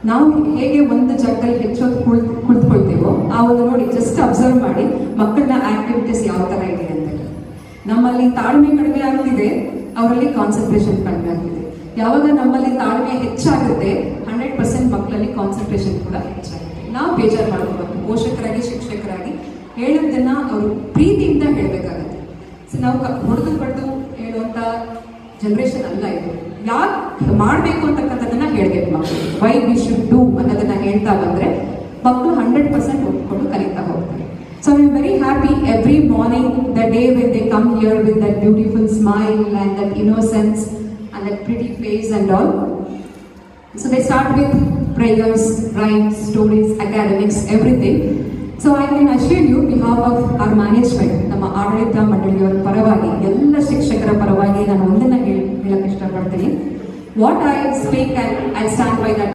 ನಾವು ಹೇಗೆ ಒಂದು ಜಾಗದಲ್ಲಿ ಹೆಚ್ಚೋದು ಕುಳಿತುಕೊಳ್ತೀವೋ ಆ ಒಂದು ನೋಡಿ ಜಸ್ಟ್ ಅಬ್ಸರ್ವ್ ಮಾಡಿ ಮಕ್ಕಳನ್ನ ಆಕ್ಟಿವಿಟೀಸ್ ಯಾವ ತರ ಇದೆ ಅಂತ. ನಮ್ಮಲ್ಲಿ ತಾಳ್ಮೆ ಕಡಿಮೆ ಆಗ್ತಿದೆ, ಅವರಲ್ಲಿ ಕಾನ್ಸಂಟ್ರೇಷನ್ ಕಡಿಮೆ ಆಗ್ತಿದೆ. ಯಾವಾಗ ನಮ್ಮಲ್ಲಿ ತಾಳ್ಮೆ ಹೆಚ್ಚಾಗುತ್ತೆ 100% ಮಕ್ಕಳಲ್ಲಿ ಕಾನ್ಸಂಟ್ರೇಷನ್ ಕೂಡ ಹೆಚ್ಚಾಗುತ್ತೆ. ನಾವು ಬೇಜಾರು ಮಾಡ್ಕೋಬೇಕು, ಪೋಷಕರಾಗಿ ಶಿಕ್ಷಕರಾಗಿ ಹೇಳೋದನ್ನ ಅವರು ಪ್ರೀತಿಯಿಂದ ಹೇಳಬೇಕಾಗತ್ತೆ. ಸೊ ನಾವು ಹೊಡೆದು ಹೇಳುವಂತ ಜನರೇಷನ್ ಅಲ್ಲ ಇದು. ಯಾಕೆ ಮಾಡಬೇಕು ಅಂತಕ್ಕಂಥದ್ದನ್ನ ಹೇಳ್ಬೇಕು ಮಕ್ಕಳು. ವೈ ವಿ ಶುಡ್ ಡೂ ಅನ್ನೋದನ್ನ ಹೇಳ್ತಾ ಬಂದ್ರೆ ಮಕ್ಕಳು 100% ಒಪ್ಕೊಂಡು ಕಲಿತಾ ಹೋಗ್ತಾರೆ. So I'm very happy every morning, the day when they come here with that beautiful smile and that innocence and that pretty face and all. So they start with prayers, rhymes, stories, academics, everything. So I can assure you, behalf of our management, ನಮ್ಮ ಆಡಳಿತ ಮಂಡಳಿಯವರ ಪರವಾಗಿ, ಎಲ್ಲ ಶಿಕ್ಷಕರ ಪರವಾಗಿ ನಾನು ಒಂದನ್ನ ಹೇಳಕ್ಕೆ ಇಷ್ಟಪಡ್ತೀನಿ. What I speak and I stand by that.